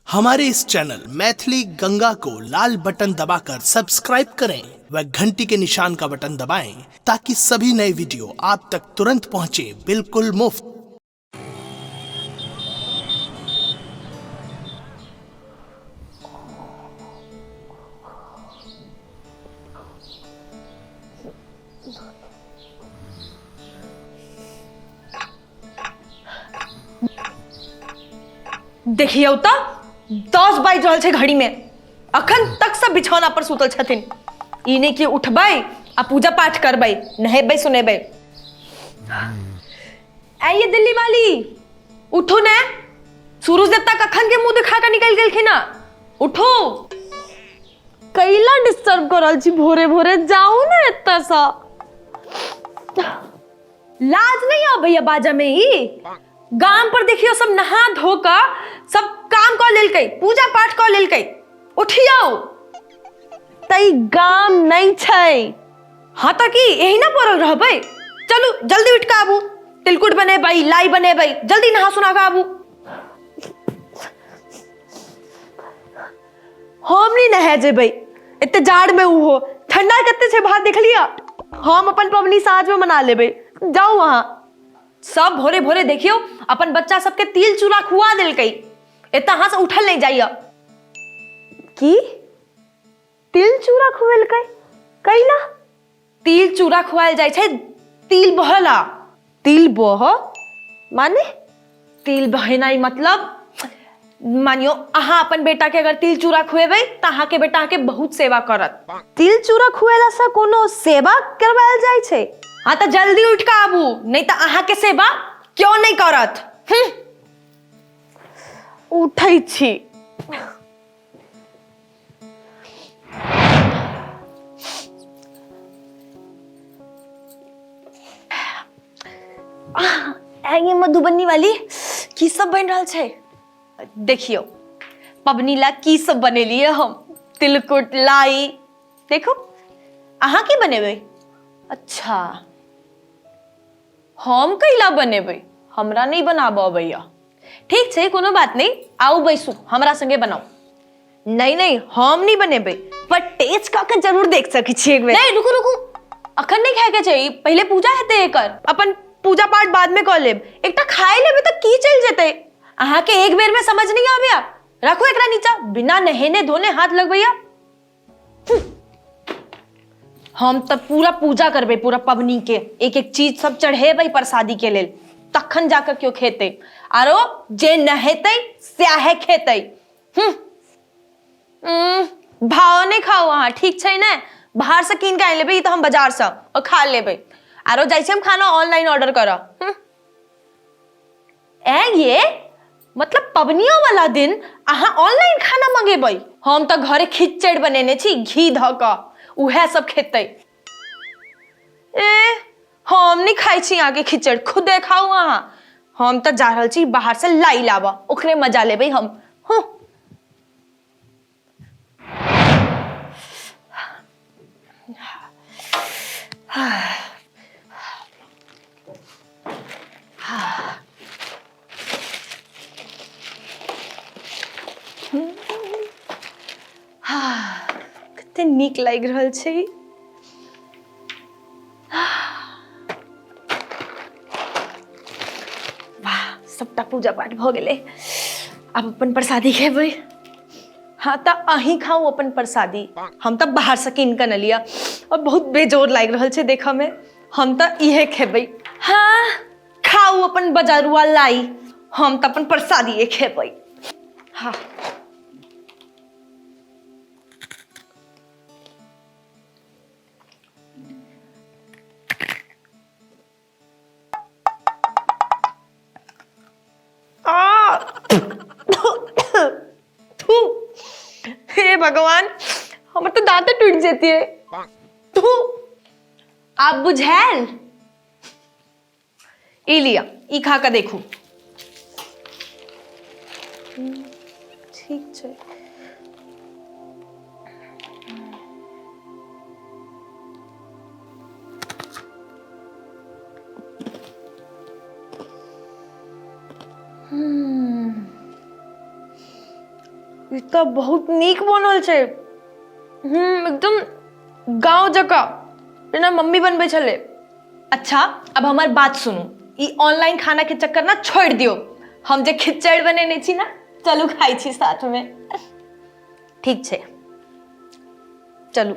हमारे इस चैनल मैथिली गंगा को लाल बटन दबाकर सब्सक्राइब करें व घंटी के निशान का बटन दबाएं ताकि सभी नए वीडियो आप तक तुरंत पहुंचे बिल्कुल मुफ्त। देखियो तो 10 बाजि रहल छै घड़ी में, अखन तक सब बिछौना पर सुतल छथिन। ई नहीं कि उठबै आ पूजा पाठ करबै, नहेबै सुनेबै। आइए दिल्ली वाली, उठो ने। सूरज देवता कखन के मुंह दिखा के निकल गेलखिन ना। उठो, कैला डिस्टर्ब कर रहल छी भोरे भोरे, जाऊ ना एत्ता सा। लाज नहीं आबैया बाजा में ई। गाम पर देखियो सब नहा धो का सब काम कर लेलकै, पूजा पाठ कर लेलकै। उठियो, तई गाम नहीं छै। हाँ तो की यही ना पड़ल रहबै। चलू जल्दी उठ के आबू, तिलकुट बनेबै, लाई बनेबै, जल्दी नहा सुना के आबू। हम नहीं नहा जेबै, एते जाड़ में उहो ठंडा कते छै बाहर देख लिया। हम अपन पबनी साँझ में मना लेबै, जाओ वहां। सब भोरे भोरे देखियो अपन बच्चा सबके तिल चूड़ा खुआ दिलकै, एता हां से उठल नहीं जाइया। की तिल चूड़ा खुएलकै? कैला? तिल चूड़ा खुआल जाय छै तिल बहला। तिल बह माने? तिल बहेनाई मतलब मानियो अहाँ अपन बेटा के अगर तिल चूड़ा खुएबै त अहाँ के बेटा के बहुत सेवा करत। तिल चूड़ा खुएला से कोनो सेवा करवायल जाय छै? हाँ तो जल्दी उठ के आबू, नहीं तो अहाँ के सेवा क्यों नहीं करत। उठै छी। आइए मधुबनी वाली, की सब बन रहल छै? देखियो पबनी ला की सब बनेलिए हम। तिलकुट, लाई, देखो। अहाँ की बनेबै? अच्छा, हम कैला बनेबै? हमरा नहीं बनाबो अबैया। ठीक छै, कोनो बात नहीं, आउ बैसू, हमरा संगे बनाओ। नहीं नहीं, हम नहीं बनेबै, पर टेस्ट का जरूर देख सकै छी एक बेर। नहीं रुकू रुकू, अखन नहीं खाए के चाहिए, पहले पूजा हेतै एकर। अपन पूजा पाठ बाद में कर लेब, एकटा खाए लेबै त की चल जेतै। अहाँ के एक बेर में समझ नहीं आबैया। रखो एकरा नीचा, बिना नहेने धोने हाथ लगबैया। हम तो पूरा पूजा करबे, पूरा पबनी के एक एक चीज सब चढ़ेबै प्रसादी के लेल, तखन जाकर क्यों खेते। आरो जे नहेतै स्याहे खेतै। भाव नहीं खाओ अहाँ, ठीक छै ने? बाहर से कीन के आनि लेबै, तो हम बाजार से और खा लेबै। आरो जाइ छै हम खाना ऑनलाइन ऑर्डर करब। ये मतलब पबनियों वाला दिन अहाँ ऑनलाइन खाना मंगेबै? हम तो घरे खिचड़ बनेने छी घी ध क, उहे सब खेतै। हम नहीं खाई छी यहाँ के खिचड़, खुदे खाऊ अहाँ। हम तो जा रहल छी बाहर से लाई लाबा, ओकरे मजा लेबै हम। कते नीक लागि रहल छै। वाह, सबटा पूजा पाठ भ गेलै, अब अपन प्रसादी खेबै। हाँ तो अहीं खाऊ अपन प्रसादी, हम तो बाहर से कीन के न लिया और बहुत बेजोर लागि रहल छै देखा में। हम तो इहे खेबै। हाँ खाऊ अपन बजारुआ लाई, हम तो अपन प्रसादी खेबै। हाँ हे भगवान, हमर तो दांत टूट जेती है। तू आप बुझायल? ई लिया, ई खा के देखू। ठीक छै। ई तो बहुत नीक बनल छै। एकदम गांव जका जेना मम्मी बनबै छले। अच्छा अब हमार बात सुनू, ई ऑनलाइन खाना के चक्कर ना छोड़ दियो। हम जे खिचड़ बनेने छी ना, चलू खाई छी साथ में। ठीक छै, चलू।